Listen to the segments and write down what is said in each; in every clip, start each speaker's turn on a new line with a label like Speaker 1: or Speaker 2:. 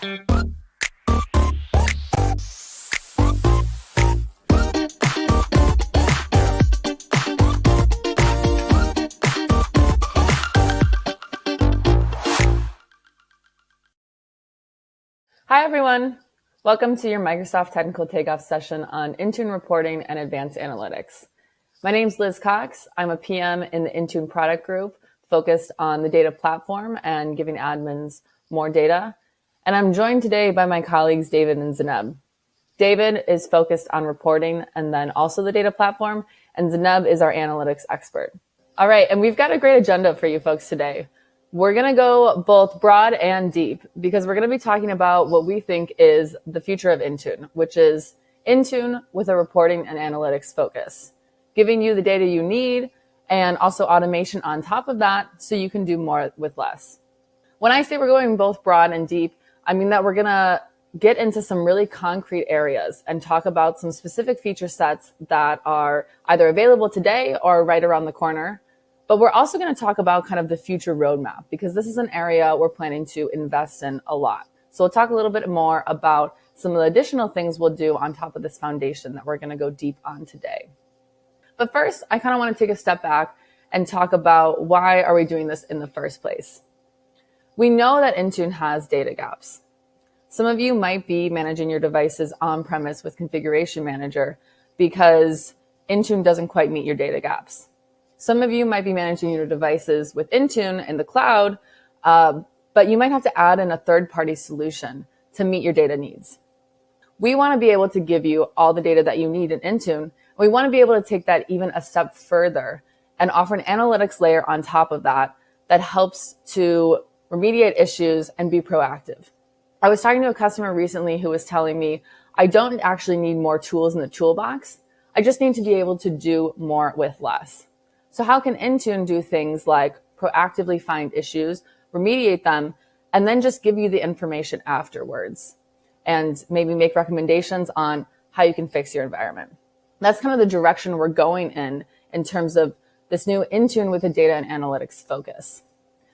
Speaker 1: Hi, everyone. Welcome to your Microsoft Technical Takeoff session on Intune reporting and advanced analytics. My name is Liz Cox. I'm a PM in the Intune product group focused on the data platform and giving admins more data. And I'm joined today by my colleagues, David and Zeneb. David is focused on reporting and then also the data platform, and Zeneb is our analytics expert. All right, and we've got a great agenda for you folks today. We're going to go both broad and deep because we're going to be talking about what we think is the future of Intune, which is Intune with a reporting and analytics focus, giving you the data you need and also automation on top of that so you can do more with less. When I say we're going both broad and deep, I mean that we're going to get into some really concrete areas and talk about some specific feature sets that are either available today or right around the corner. But we're also going to talk about kind of the future roadmap because this is an area we're planning to invest in a lot. So we'll talk a little bit more about some of the additional things we'll do on top of this foundation that we're going to go deep on today. But first, I kind of want to take a step back and talk about why are we doing this in the first place. We know that Intune has data gaps. Some of you might be managing your devices on-premise with Configuration Manager because Intune doesn't quite meet your data gaps. Some of you might be managing your devices with Intune in the cloud, but you might have to add in a third-party solution to meet your data needs. We want to be able to give you all the data that you need in Intune. We want to be able to take that even a step further and offer an analytics layer on top of that that helps to remediate issues and be proactive. I was talking to a customer recently who was telling me, I don't actually need more tools in the toolbox. I just need to be able to do more with less. So how can Intune do things like proactively find issues, remediate them, and then just give you the information afterwards and maybe make recommendations on how you can fix your environment? That's kind of the direction we're going in terms of this new Intune with a data and analytics focus.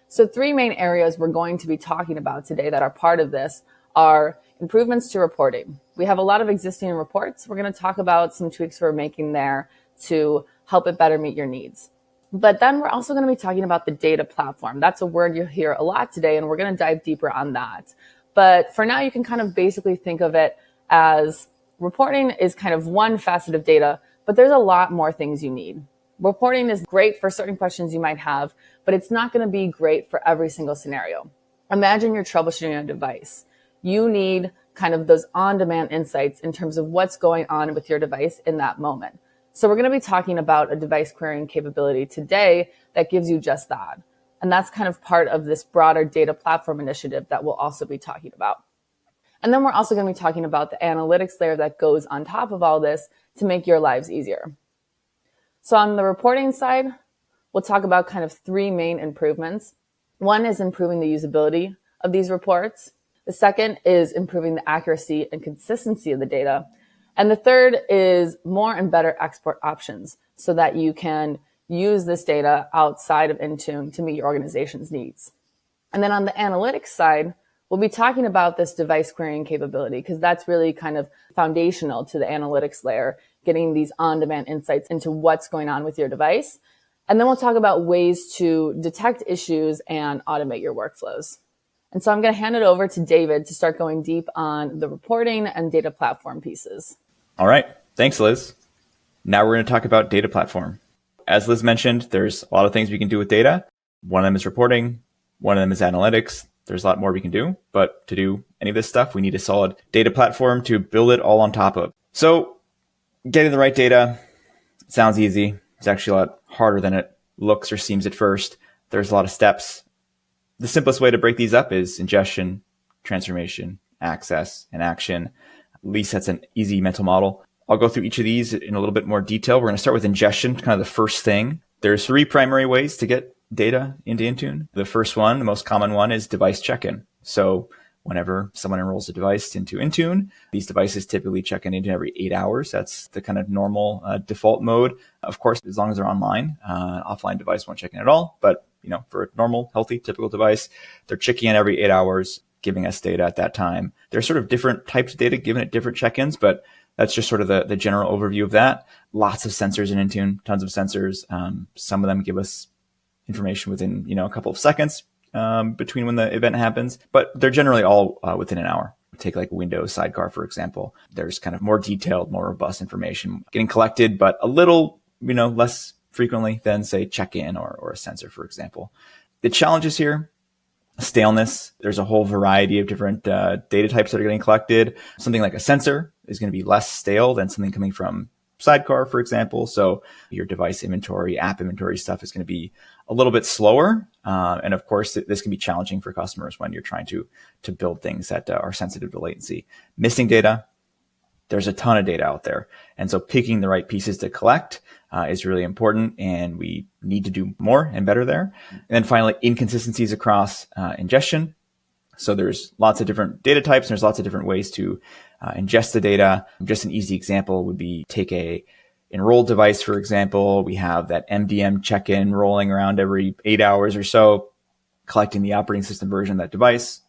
Speaker 1: So 3 main areas we're going to be talking about today that are part of this are improvements to reporting. We have a lot of existing reports. We're going to talk about some tweaks we're making there to help it better meet your needs. But then we're also going to be talking about the data platform. That's a word you'll hear a lot today, and we're going to dive deeper on that. But for now, you can kind of basically think of it as reporting is kind of one facet of data, but there's a lot more things you need. Reporting is great for certain questions you might have, but it's not going to be great for every single scenario. Imagine you're troubleshooting a device. You need kind of those on-demand insights in terms of what's going on with your device in that moment. So we're going to be talking about a device querying capability today that gives you just that. And that's kind of part of this broader data platform initiative that we'll also be talking about. And then we're also going to be talking about the analytics layer that goes on top of all this to make your lives easier. So on the reporting side, we'll talk about kind of 3 main improvements. One is improving the usability of these reports. The second is improving the accuracy and consistency of the data. And the third is more and better export options so that you can use this data outside of Intune to meet your organization's needs. And then on the analytics side, we'll be talking about this device querying capability because that's really kind of foundational to the analytics layer, getting these on-demand insights into what's going on with your device. And then we'll talk about ways to detect issues and automate your workflows. And so I'm going to hand it over to David to start going deep on the reporting and data platform pieces.
Speaker 2: All right. Thanks, Liz. Now we're going to talk about data platform. As Liz mentioned, there's a lot of things we can do with data. One of them is reporting. One of them is analytics. There's a lot more we can do. But to do any of this stuff, we need a solid data platform to build it all on top of. So getting the right data sounds easy. It's actually a lot harder than it looks or seems at first. There's a lot of steps. The simplest way to break these up is ingestion, transformation, access, and action. At least that's an easy mental model. I'll go through each of these in a little bit more detail. We're going to start with ingestion, kind of the first thing. There's 3 primary ways to get data into Intune. The first one, the most common one, is device check-in. So whenever someone enrolls a device into Intune, these devices typically check in Intune every 8 hours. That's the kind of normal default mode. Of course, as long as they're online, offline device won't check in at all. But for a normal, healthy, typical device, they're checking in every 8 hours, giving us data at that time. There's sort of different types of data given at different check-ins, but that's just sort of the general overview of that. Lots of sensors in Intune, tons of sensors. Some of them give us information within, a couple of seconds between when the event happens, but they're generally all within an hour. Take like Windows Sidecar, for example. There's kind of more detailed, more robust information getting collected, but a little, less frequently than, say, check-in or a sensor, for example. The challenges here, staleness. There's a whole variety of different data types that are getting collected. Something like a sensor is going to be less stale than something coming from Sidecar, for example. So your device inventory, app inventory stuff is going to be a little bit slower. And of course, this can be challenging for customers when you're trying to build things that are sensitive to latency. Missing data, there's a ton of data out there. And so picking the right pieces to collect is really important, and we need to do more and better there. And then finally, inconsistencies across ingestion. So there's lots of different data types, and there's lots of different ways to ingest the data. Just an easy example would be take a enrolled device, for example. We have that MDM check-in rolling around every 8 hours or so, collecting the operating system version of that device.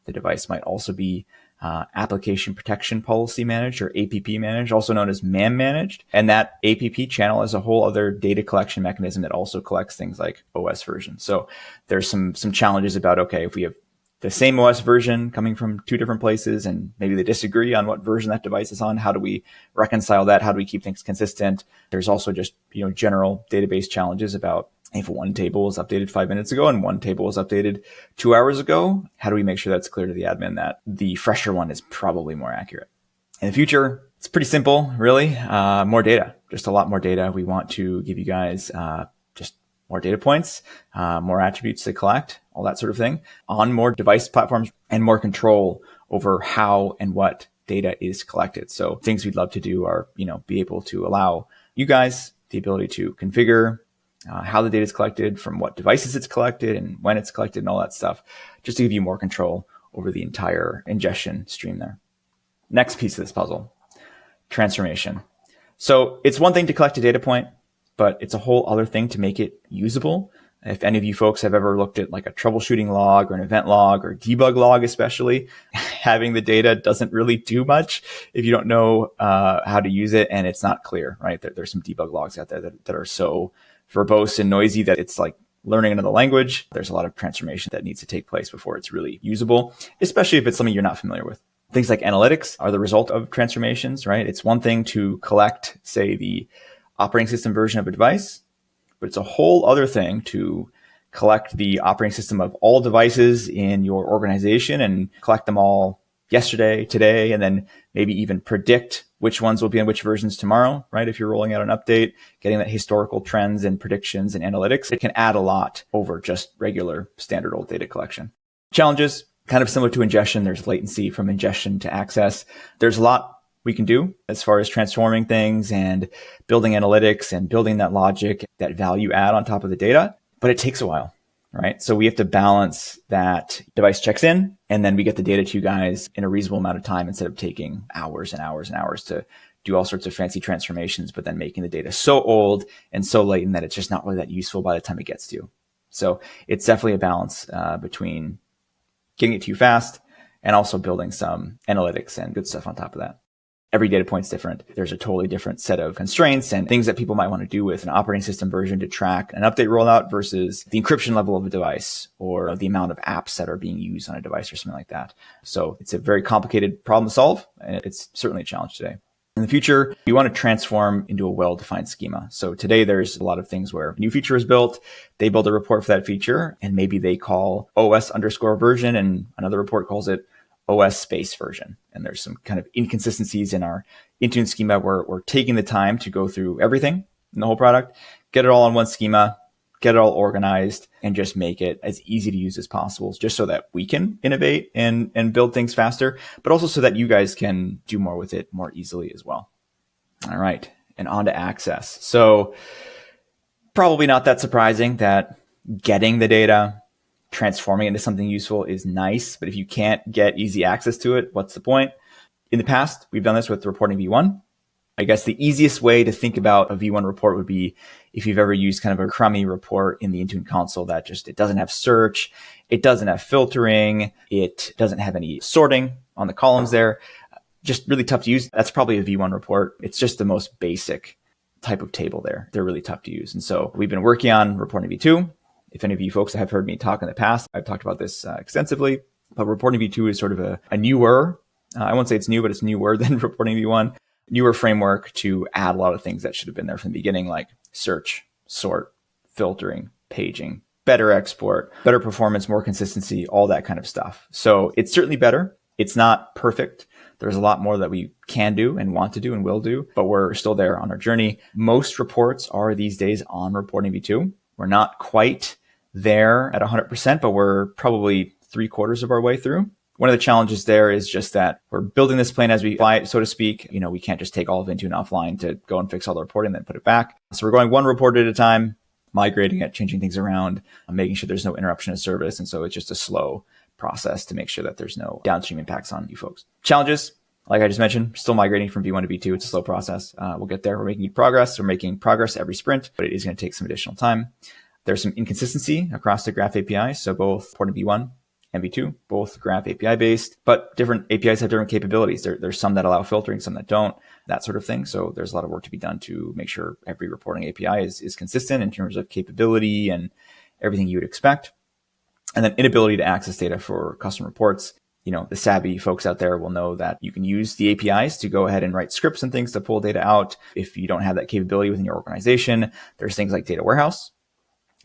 Speaker 2: The device might also be application protection policy managed, or APP managed, also known as MAM managed. And that APP channel is a whole other data collection mechanism that also collects things like OS versions. So there's some challenges about, okay, if we have the same OS version coming from two different places and maybe they disagree on what version that device is on, how do we reconcile that? How do we keep things consistent? There's also just, general database challenges about if one table was updated 5 minutes ago and one table was updated 2 hours ago, how do we make sure that's clear to the admin that the fresher one is probably more accurate? In the future, it's pretty simple, really. More data, just a lot more data. We want to give you guys just more data points, more attributes to collect, all that sort of thing, on more device platforms, and more control over how and what data is collected. So things we'd love to do are, be able to allow you guys the ability to configure how the data is collected, from what devices it's collected, and when it's collected, and all that stuff, just to give you more control over the entire ingestion stream there. Next piece of this puzzle, transformation. So it's one thing to collect a data point, but it's a whole other thing to make it usable. If any of you folks have ever looked at like a troubleshooting log or an event log or debug log, especially, having the data doesn't really do much if you don't know how to use it and it's not clear, right? There's some debug logs out there that are so verbose and noisy that it's like learning another language. There's a lot of transformation that needs to take place before it's really usable, especially if it's something you're not familiar with. Things like analytics are the result of transformations, right? It's one thing to collect, say, the operating system version of a device, but it's a whole other thing to collect the operating system of all devices in your organization and collect them all yesterday, today, and then maybe even predict which ones will be on which versions tomorrow, right? If you're rolling out an update, getting that historical trends and predictions and analytics, it can add a lot over just regular standard old data collection. Challenges, kind of similar to ingestion. There's latency from ingestion to access. There's a lot we can do as far as transforming things and building analytics and building that logic, that value add on top of the data, but it takes a while, right? So we have to balance that device checks in and then we get the data to you guys in a reasonable amount of time instead of taking hours and hours and hours to do all sorts of fancy transformations, but then making the data so old and so latent that it's just not really that useful by the time it gets to you. So it's definitely a balance between getting it to you fast and also building some analytics and good stuff on top of that. Every data point's different. There's a totally different set of constraints and things that people might want to do with an operating system version to track an update rollout versus the encryption level of a device or the amount of apps that are being used on a device or something like that. So it's a very complicated problem to solve, and it's certainly a challenge today. In the future, you want to transform into a well-defined schema. So today there's a lot of things where a new feature is built, they build a report for that feature, and maybe they call OS_version and another report calls it OS space version. And there's some kind of inconsistencies in our Intune schema where we're taking the time to go through everything in the whole product, get it all on one schema, get it all organized, and just make it as easy to use as possible, just so that we can innovate and build things faster, but also so that you guys can do more with it more easily as well. All right, and on to access. So probably not that surprising that getting the data, transforming it into something useful is nice, but if you can't get easy access to it, what's the point? In the past, we've done this with reporting v1. I guess the easiest way to think about a V1 report would be if you've ever used kind of a crummy report in the Intune console that it doesn't have search, it doesn't have filtering, it doesn't have any sorting on the columns there. Just really tough to use. That's probably a V1 report. It's just the most basic type of table there. They're really tough to use. And so we've been working on reporting V2. If any of you folks have heard me talk in the past, I've talked about this extensively, but reporting V2 is sort of a newer, I won't say it's new, but it's newer than reporting V1, newer framework to add a lot of things that should have been there from the beginning, like search, sort, filtering, paging, better export, better performance, more consistency, all that kind of stuff. So it's certainly better. It's not perfect. There's a lot more that we can do and want to do and will do, but we're still there on our journey. Most reports are these days on reporting V2. We're not quite there at 100%, but we're probably 3/4 of our way through. One of the challenges there is just that we're building this plane as we fly it, so to speak. We can't just take all of Intune offline to go and fix all the reporting and then put it back. So we're going one report at a time, migrating it, changing things around, making sure there's no interruption of service. And so it's just a slow process to make sure that there's no downstream impacts on you folks. Challenges, like I just mentioned, still migrating from V1 to V2. It's a slow process. We'll get there. We're making progress. We're making progress every sprint, but it is going to take some additional time. There's some inconsistency across the Graph API. So both reporting V1 and V2, both Graph API based, but different APIs have different capabilities. There's some that allow filtering, some that don't, that sort of thing. So there's a lot of work to be done to make sure every reporting API is consistent in terms of capability and everything you would expect. And then inability to access data for custom reports. The savvy folks out there will know that you can use the APIs to go ahead and write scripts and things to pull data out. If you don't have that capability within your organization, there's things like Data Warehouse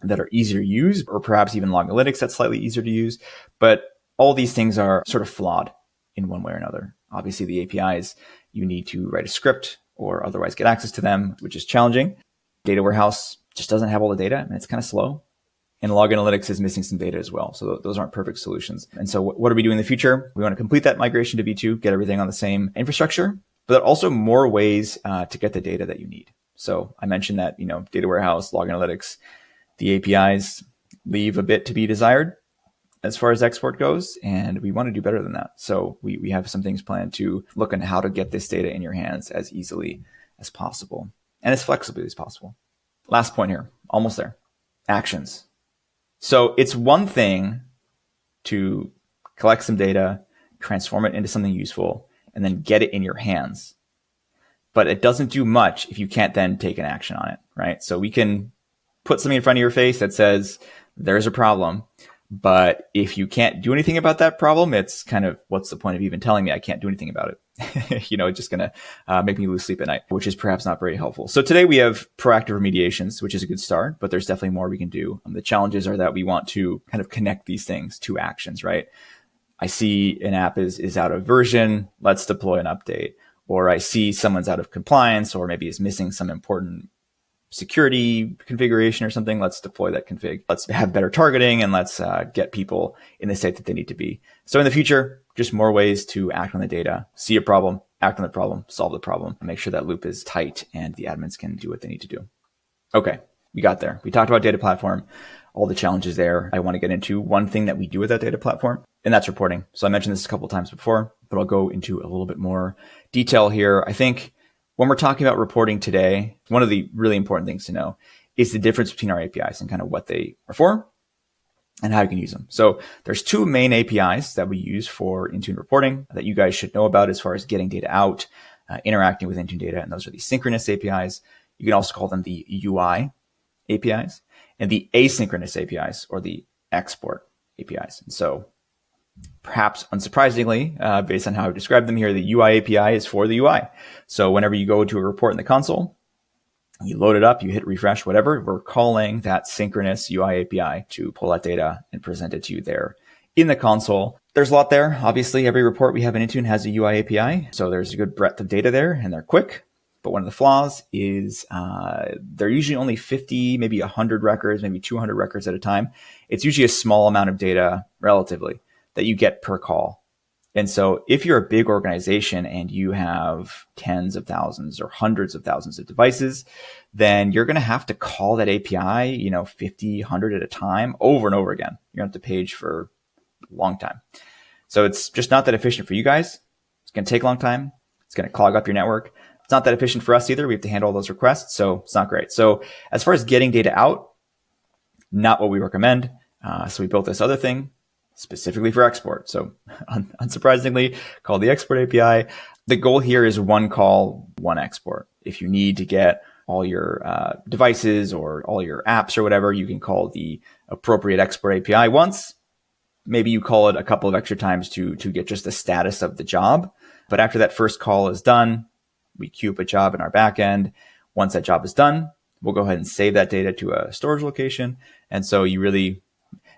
Speaker 2: that are easier to use, or perhaps even Log Analytics that's slightly easier to use. But all these things are sort of flawed in one way or another. Obviously, the APIs, you need to write a script or otherwise get access to them, which is challenging. Data Warehouse just doesn't have all the data, and it's kind of slow. And Log Analytics is missing some data as well. So those aren't perfect solutions. And so what are we doing in the future? We want to complete that migration to V2, get everything on the same infrastructure, but also more ways to get the data that you need. So I mentioned that, Data Warehouse, Log Analytics, the APIs leave a bit to be desired as far as export goes, and we want to do better than that. So we have some things planned to look at how to get this data in your hands as easily as possible and as flexibly as possible. Last point here, almost there, actions. So it's one thing to collect some data, transform it into something useful, and then get it in your hands. But it doesn't do much if you can't then take an action on it, right? So we can put something in front of your face that says there's a problem, but if you can't do anything about that problem, it's kind of, what's the point of even telling me I can't do anything about it? It's just going to make me lose sleep at night, which is perhaps not very helpful. So today we have proactive remediations, which is a good start, but there's definitely more we can do. The challenges are that we want to kind of connect these things to actions, right? I see an app is out of version, let's deploy an update. Or I see someone's out of compliance, or maybe is missing some important security configuration or something. Let's deploy that config. Let's have better targeting, and let's get people in the state that they need to be. So in the future, just more ways to act on the data, see a problem, act on the problem, solve the problem, and make sure that loop is tight and the admins can do what they need to do. Okay, we got there. We talked about data platform, all the challenges there. I want to get into one thing that we do with that data platform, and that's reporting. So I mentioned this a couple of times before, but I'll go into a little bit more detail here. I think when we're talking about reporting today, one of the really important things to know is the difference between our APIs and kind of what they are for and how you can use them. So there's two main APIs that we use for Intune reporting that you guys should know about as far as getting data out, interacting with Intune data. And those are the synchronous APIs. You can also call them the UI APIs, and the asynchronous APIs, or the export APIs. And so perhaps unsurprisingly, based on how I described them here, the UI API is for the UI. So whenever you go to a report in the console, you load it up, you hit refresh, whatever, we're calling that synchronous UI API to pull that data and present it to you there in the console. There's a lot there. Obviously, every report we have in Intune has a UI API. So there's a good breadth of data there, and they're quick. But one of the flaws is they're usually only 50, maybe 100 records, maybe 200 records at a time. It's usually a small amount of data relatively that you get per call. And so if you're a big organization and you have tens of thousands or hundreds of thousands of devices, then you're going to have to call that API, 50, 100 at a time over and over again. You're going to have to page for a long time. So it's just not that efficient for you guys. It's going to take a long time. It's going to clog up your network. It's not that efficient for us either. We have to handle all those requests, so it's not great. So as far as getting data out, not what we recommend. So we built this other thing specifically for export. So unsurprisingly, called the Export API. The goal here is one call, one export. If you need to get all your devices or all your apps or whatever, you can call the appropriate Export API once. Maybe you call it a couple of extra times to get just the status of the job. But after that first call is done, we queue up a job in our backend. Once that job is done, we'll go ahead and save that data to a storage location. And so you really,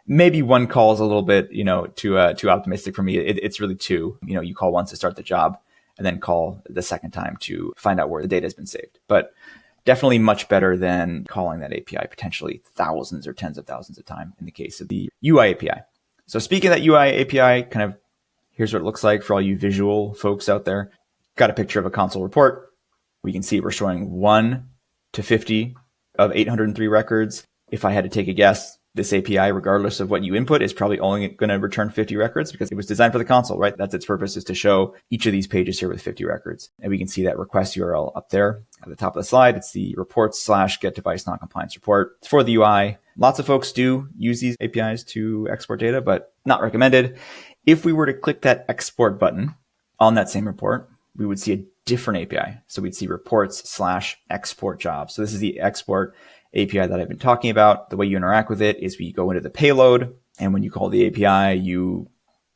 Speaker 2: maybe one call is a little bit, too optimistic for me. It's really two. You call once to start the job and then call the second time to find out where the data has been saved. But definitely much better than calling that API potentially thousands or tens of thousands of times in the case of the UI API. So speaking of that UI API, kind of here's what it looks like for all you visual folks out there. Got a picture of a console report. We can see we're showing 1 to 50 of 803 records. If I had to take a guess, this API, regardless of what you input, is probably only going to return 50 records because it was designed for the console, right? That's its purpose, is to show each of these pages here with 50 records. And we can see that request URL up there at the top of the slide. It's the reports/get device noncompliance report. It's for the UI. Lots of folks do use these APIs to export data, but not recommended. If we were to click that export button on that same report, we would see a different API. So we'd see reports/export jobs. So this is the export API that I've been talking about. The way you interact with it is we go into the payload, and when you call the API, you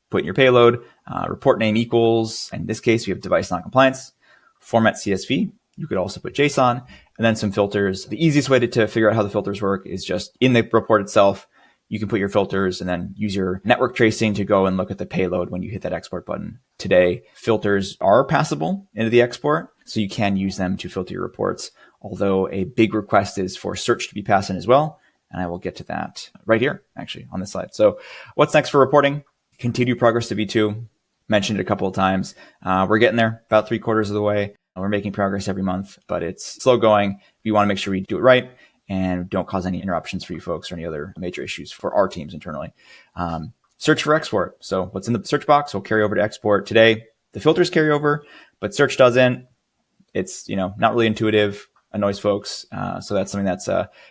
Speaker 2: put in your payload, report name equals, in this case, we have device noncompliance, format CSV. You could also put JSON, and then some filters. The easiest way to figure out how the filters work is just in the report itself. You can put your filters and then use your network tracing to go and look at the payload when you hit that export button. Today, filters are passable into the export, so you can use them to filter your reports, although a big request is for search to be passed in as well. And I will get to that right here, actually, on this slide. So what's next for reporting? Continue progress to V2. Mentioned it a couple of times. We're getting there, about 3/4 of the way. We're making progress every month, but it's slow going. We want to make sure we do it right and don't cause any interruptions for you folks or any other major issues for our teams internally. Search for export. So what's in the search box will carry over to export. Today, the filters carry over, but search doesn't. It's not really intuitive, annoys folks. So that's something that's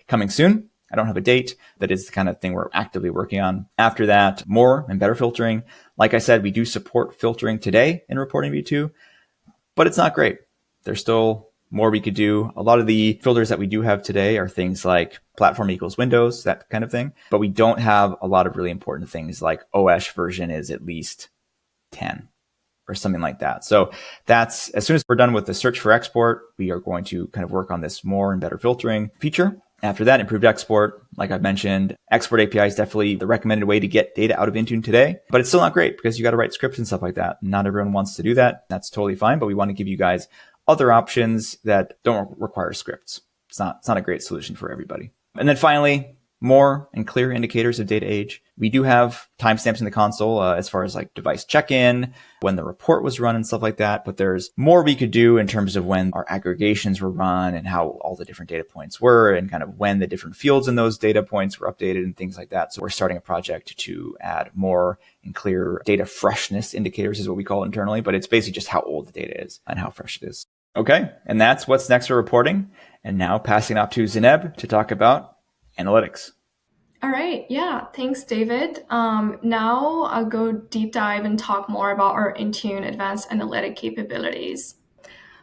Speaker 2: coming soon. I don't have a date. That is the kind of thing we're actively working on. After that, more and better filtering. Like I said, we do support filtering today in reporting V2, but it's not great. There's still more we could do. A lot of the filters that we do have today are things like platform equals Windows, that kind of thing. But we don't have a lot of really important things like OS version is at least 10 or something like that. So that's, as soon as we're done with the search for export, we are going to kind of work on this more and better filtering feature. After that, improved export. Like I've mentioned, export API is definitely the recommended way to get data out of Intune today, but it's still not great because you got to write scripts and stuff like that. Not everyone wants to do that. That's totally fine, but we want to give you guys other options that don't require scripts. It's not a great solution for everybody. And then finally, more and clear indicators of data age. We do have timestamps in the console as far as like device check-in, when the report was run and stuff like that. But there's more we could do in terms of when our aggregations were run and how all the different data points were and kind of when the different fields in those data points were updated and things like that. So we're starting a project to add more and clear data freshness indicators is what we call it internally. But it's basically just how old the data is and how fresh it is. Okay, and that's what's next for reporting. And now passing off to Zineb to talk about analytics.
Speaker 3: All right. Yeah. Thanks, David. Now I'll go deep dive and talk more about our Intune advanced analytic capabilities.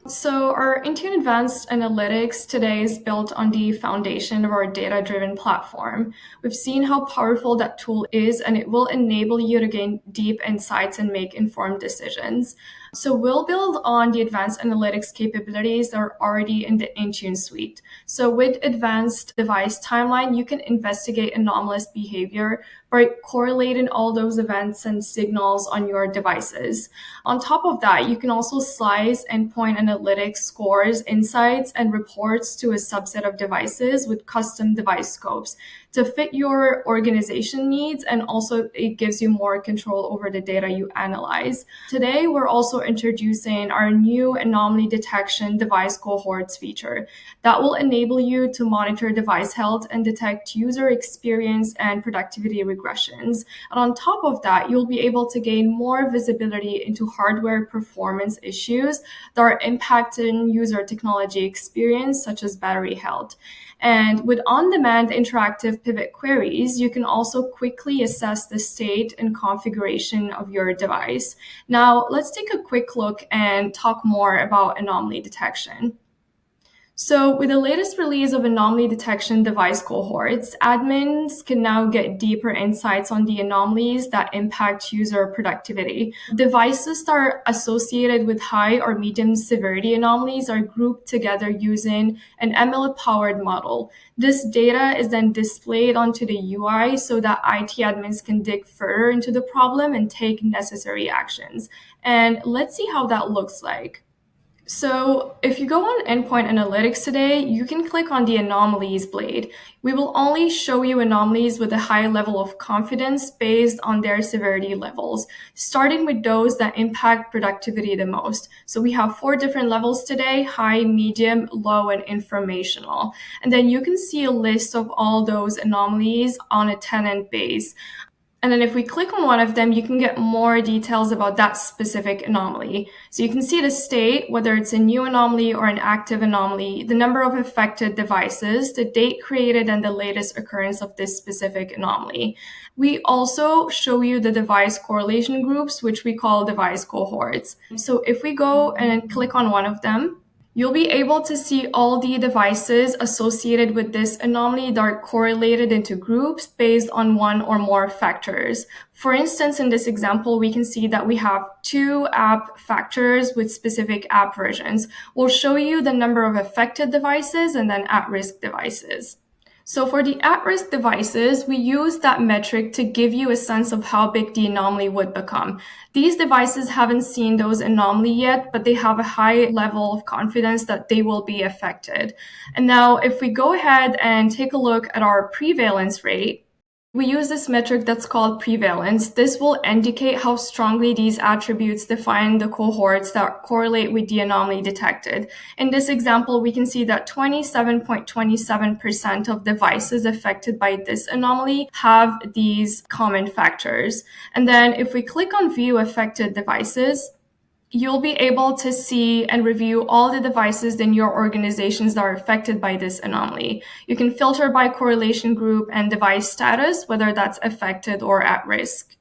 Speaker 3: So our Intune Advanced Analytics today is built on the foundation of our data-driven platform. We've seen how powerful that tool is, and it will enable you to gain deep insights and make informed decisions. So we'll build on the advanced analytics capabilities that are already in the Intune suite. So with advanced device timeline, you can investigate anomalous behavior by correlating all those events and signals on your devices. On top of that, you can also slice endpoint analytics scores, insights, and reports to a subset of devices with custom device scopes. to fit your organization needs, and also it gives you more control over the data you analyze. Today, we're also introducing our new anomaly detection device cohorts feature that will enable you to monitor device health and detect user experience and productivity regressions. And on top of that, you'll be able to gain more visibility into hardware performance issues that are impacting user technology experience, such as battery health. And with on-demand interactive pivot queries, you can also quickly assess the state and configuration of your device. Now, let's take a quick look and talk more about anomaly detection. So with the latest release of anomaly detection device cohorts, admins can now get deeper insights on the anomalies that impact user productivity. Devices that are associated with high or medium severity anomalies are grouped together using an ML-powered model. This data is then displayed onto the UI so that IT admins can dig further into the problem and take necessary actions. And let's see how that looks like. So if you go on Endpoint Analytics today, you can click on the Anomalies blade. We will only show you anomalies with a high level of confidence based on their severity levels, starting with those that impact productivity the most. So we have 4 different levels today: high, medium, low, and informational. And then you can see a list of all those anomalies on a tenant base. And then if we click on one of them, you can get more details about that specific anomaly. So you can see the state, whether it's a new anomaly or an active anomaly, the number of affected devices, the date created, and the latest occurrence of this specific anomaly. We also show you the device correlation groups, which we call device cohorts. So if we go and click on one of them, you'll be able to see all the devices associated with this anomaly that are correlated into groups based on one or more factors. For instance, in this example, we can see that we have 2 app factors with specific app versions. We'll show you the number of affected devices and then at-risk devices. So for the at-risk devices, we use that metric to give you a sense of how big the anomaly would become. These devices haven't seen those anomaly yet, but they have a high level of confidence that they will be affected. And now if we go ahead and take a look at our prevalence rate, we use this metric that's called prevalence. This will indicate how strongly these attributes define the cohorts that correlate with the anomaly detected. In this example, we can see that 27.27% of devices affected by this anomaly have these common factors. And then if we click on View Affected Devices, you'll be able to see and review all the devices in your organizations that are affected by this anomaly. You can filter by correlation group and device status, whether that's affected or at risk.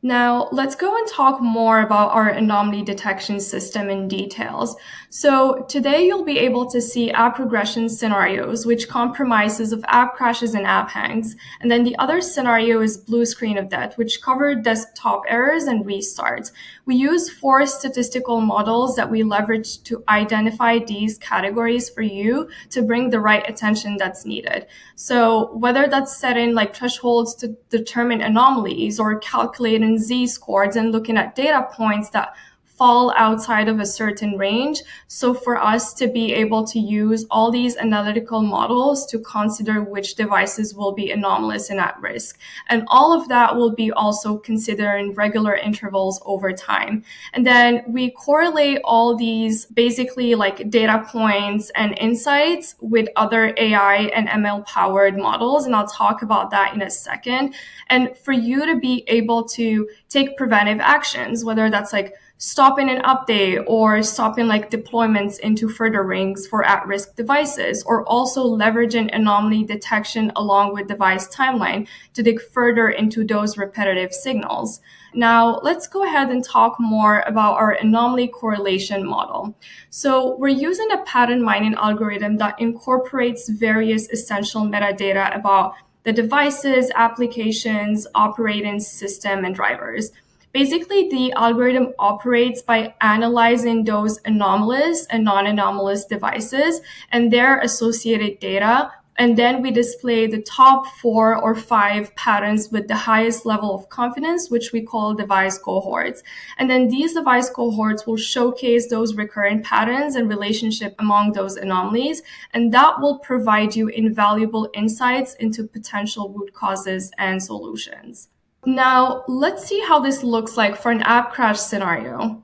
Speaker 3: Now, let's go and talk more about our anomaly detection system in details. So today you'll be able to see app regression scenarios, which compromises of app crashes and app hangs. And then the other scenario is blue screen of death, which cover desktop errors and restarts. We use 4 statistical models that we leverage to identify these categories for you to bring the right attention that's needed. So whether that's setting like thresholds to determine anomalies or calculating z-scores and looking at data points that fall outside of a certain range. So for us to be able to use all these analytical models to consider which devices will be anomalous and at risk. And all of that will be also considering regular intervals over time. And then we correlate all these basically like data points and insights with other AI and ML powered models. And I'll talk about that in a second. And for you to be able to take preventive actions, whether that's like stopping an update or stopping like deployments into further rings for at-risk devices, or also leveraging anomaly detection along with device timeline to dig further into those repetitive signals. Now, let's go ahead and talk more about our anomaly correlation model. So we're using a pattern mining algorithm that incorporates various essential metadata about the devices, applications, operating system, and drivers. Basically, the algorithm operates by analyzing those anomalous and non-anomalous devices and their associated data And then we display the top 4 or 5 patterns with the highest level of confidence, which we call device cohorts. And then these device cohorts will showcase those recurrent patterns and relationship among those anomalies. And that will provide you invaluable insights into potential root causes and solutions. Now, let's see how this looks like for an app crash scenario.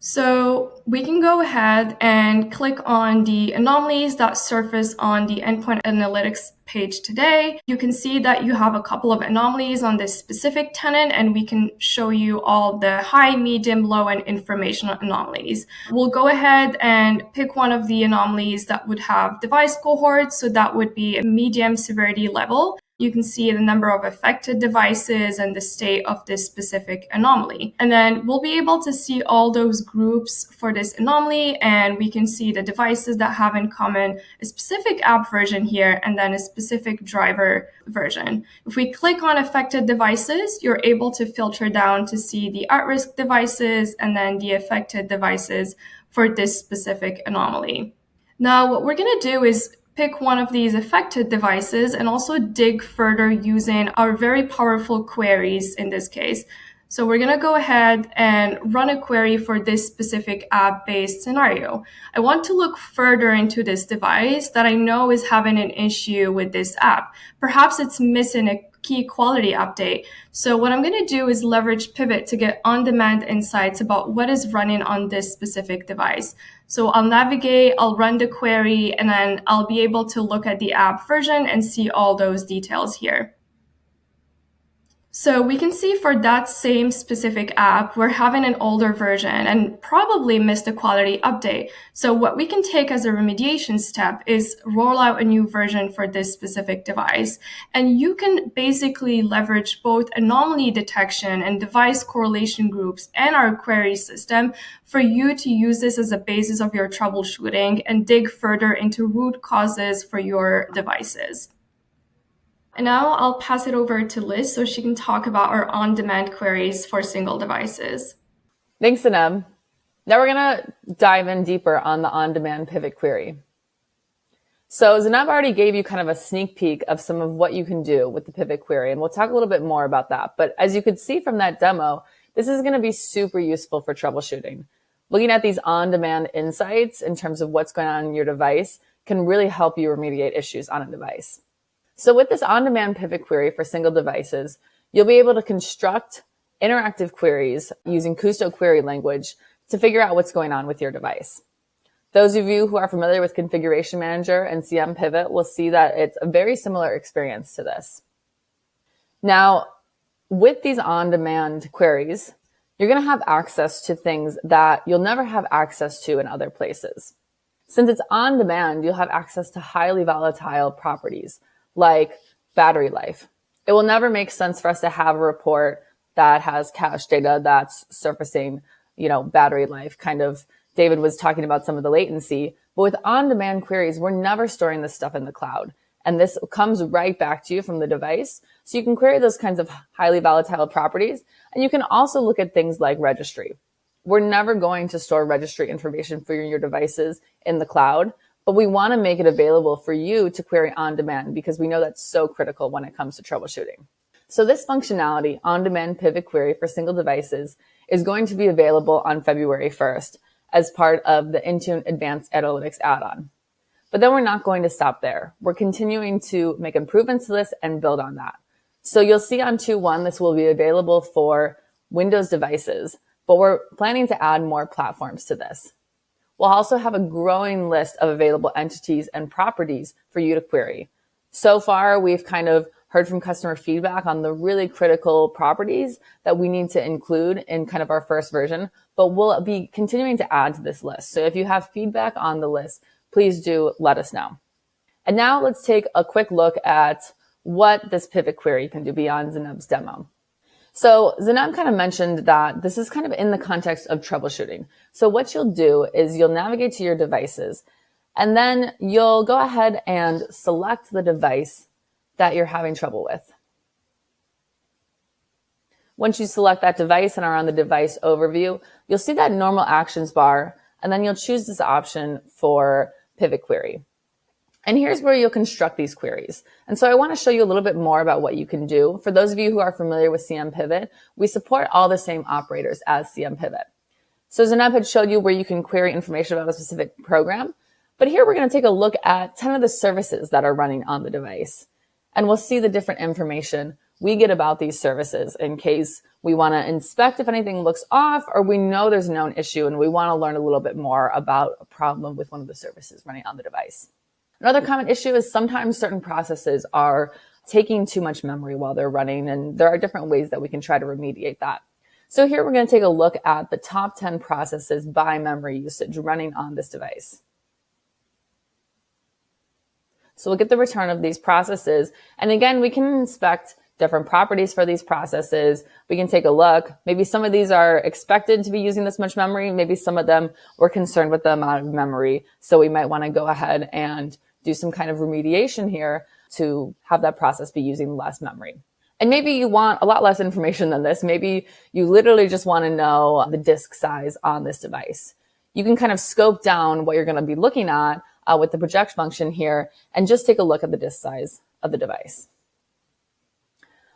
Speaker 3: So we can go ahead and click on the anomalies that surface on the endpoint analytics page today. You can see that you have a couple of anomalies on this specific tenant, and we can show you all the high, medium, low, and informational anomalies. We'll go ahead and pick one of the anomalies that would have device cohorts. So that would be a medium severity level. You can see the number of affected devices and the state of this specific anomaly. And then we'll be able to see all those groups for this anomaly, and we can see the devices that have in common a specific app version here and then a specific driver version. If we click on affected devices, you're able to filter down to see the at-risk devices and then the affected devices for this specific anomaly. Now, what we're going to do is pick one of these affected devices and also dig further using our very powerful queries in this case. So we're going to go ahead and run a query for this specific app-based scenario. I want to look further into this device that I know is having an issue with this app. Perhaps it's missing a key quality update. So what I'm going to do is leverage Pivot to get on-demand insights about what is running on this specific device. So I'll navigate, I'll run the query, and then I'll be able to look at the app version and see all those details here. So we can see for that same specific app, we're having an older version and probably missed a quality update. So what we can take as a remediation step is roll out a new version for this specific device. And you can basically leverage both anomaly detection and device correlation groups and our query system for you to use this as a basis of your troubleshooting and dig further into root causes for your devices. And now I'll pass it over to Liz so she can talk about our on-demand queries for single devices.
Speaker 1: Thanks, Anab. Now we're going to dive in deeper on the on-demand pivot query. So Zanab already gave you kind of a sneak peek of some of what you can do with the pivot query, and we'll talk a little bit more about that. But as you could see from that demo, this is going to be super useful for troubleshooting. Looking at these on-demand insights in terms of what's going on in your device can really help you remediate issues on a device. So with this on-demand pivot query for single devices, you'll be able to construct interactive queries using Kusto query language to figure out what's going on with your device. Those of you who are familiar with Configuration Manager and CM Pivot will see that it's a very similar experience to this. Now, with these on-demand queries, you're going to have access to things that you'll never have access to in other places. Since it's on demand, you'll have access to highly volatile properties like battery life. It will never make sense for us to have a report that has cache data that's surfacing, battery life. Kind of, David was talking about some of the latency, but with on-demand queries, we're never storing this stuff in the cloud. And this comes right back to you from the device. So you can query those kinds of highly volatile properties. And you can also look at things like registry. We're never going to store registry information for your devices in the cloud, but we want to make it available for you to query on demand because we know that's so critical when it comes to troubleshooting. So this functionality, on-demand pivot query for single devices, is going to be available on February 1st as part of the Intune Advanced Analytics add-on. But then we're not going to stop there. We're continuing to make improvements to this and build on that. So you'll see on 2.1, this will be available for Windows devices, but we're planning to add more platforms to this. We'll also have a growing list of available entities and properties for you to query. So far, we've kind of heard from customer feedback on the really critical properties that we need to include in kind of our first version, but we'll be continuing to add to this list. So if you have feedback on the list, please do let us know. And now let's take a quick look at what this pivot query can do beyond Zanab's demo. So Zanab kind of mentioned that this is kind of in the context of troubleshooting. So what you'll do is you'll navigate to your devices, and then you'll go ahead and select the device that you're having trouble with. Once you select that device and are on the device overview, you'll see that normal actions bar, and then you'll choose this option for pivot query. And here's where you'll construct these queries. And so I want to show you a little bit more about what you can do. For those of you who are familiar with CM Pivot, we support all the same operators as CM Pivot. So Zainab had showed you where you can query information about a specific program. But here we're going to take a look at 10 of the services that are running on the device. And we'll see the different information we get about these services in case we want to inspect if anything looks off, or we know there's a known issue and we want to learn a little bit more about a problem with one of the services running on the device. Another common issue is sometimes certain processes are taking too much memory while they're running, and there are different ways that we can try to remediate that. So here we're going to take a look at the top 10 processes by memory usage running on this device. So we'll get the return of these processes. And again, we can inspect different properties for these processes. We can take a look. Maybe some of these are expected to be using this much memory. Maybe some of them we're concerned with the amount of memory. So we might want to go ahead and do some kind of remediation here to have that process be using less memory. And maybe you want a lot less information than this. Maybe you literally just want to know the disk size on this device. You can kind of scope down what you're going to be looking at with the project function here and just take a look at the disk size of the device.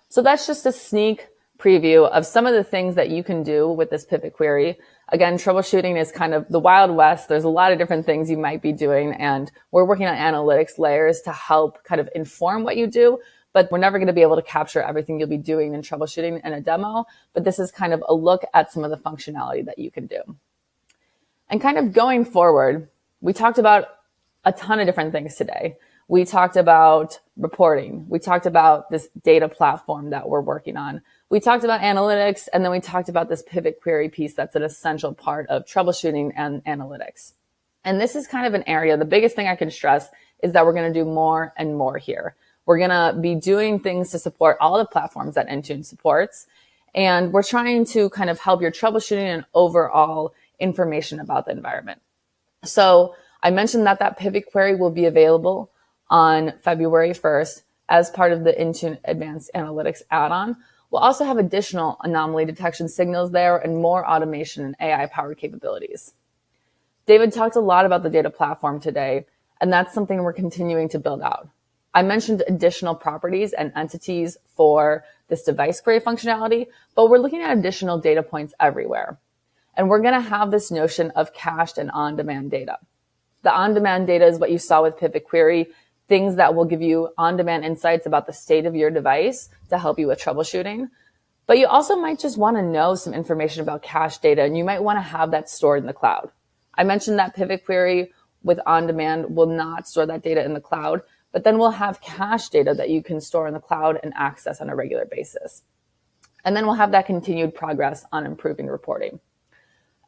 Speaker 1: So that's just a sneak preview of some of the things that you can do with this pivot query. Again, troubleshooting is kind of the Wild West. There's a lot of different things you might be doing, and we're working on analytics layers to help kind of inform what you do, but we're never going to be able to capture everything you'll be doing in troubleshooting in a demo. But this is kind of a look at some of the functionality that you can do. And kind of going forward, we talked about a ton of different things today. We talked about reporting. We talked about this data platform that we're working on. We talked about analytics, and then we talked about this pivot query piece that's an essential part of troubleshooting and analytics. And this is kind of an area, the biggest thing I can stress is that we're going to do more and more here. We're going to be doing things to support all the platforms that Intune supports. And we're trying to kind of help your troubleshooting and overall information about the environment. So I mentioned that that pivot query will be available on February 1st as part of the Intune Advanced Analytics add-on. We'll also have additional anomaly detection signals there and more automation and AI-powered capabilities. David talked a lot about the data platform today, and that's something we're continuing to build out. I mentioned additional properties and entities for this device query functionality, but we're looking at additional data points everywhere. And we're going to have this notion of cached and on-demand data. The on-demand data is what you saw with Pivot Query, things that will give you on-demand insights about the state of your device to help you with troubleshooting. But you also might just want to know some information about cached data, and you might want to have that stored in the cloud. I mentioned that Pivot Query with on-demand will not store that data in the cloud, but then we'll have cached data that you can store in the cloud and access on a regular basis. And then we'll have that continued progress on improving reporting.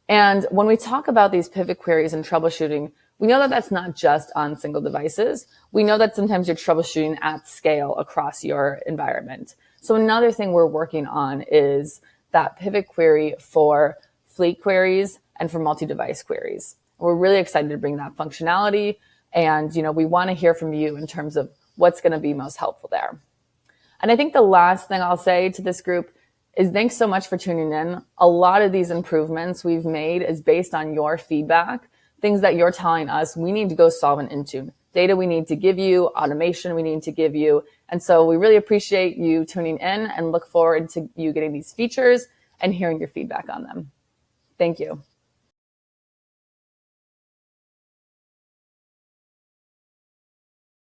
Speaker 1: And when we talk about these pivot queries and troubleshooting, we know that that's not just on single devices. We know that sometimes you're troubleshooting at scale across your environment. So another thing we're working on is that pivot query for fleet queries and for multi-device queries. We're really excited to bring that functionality. And, we want to hear from you in terms of what's going to be most helpful there. And I think the last thing I'll say to this group is thanks so much for tuning in. A lot of these improvements we've made is based on your feedback, things that you're telling us we need to go solve in Intune, data we need to give you, automation we need to give you. And so we really appreciate you tuning in and look forward to you getting these features and hearing your feedback on them. Thank you.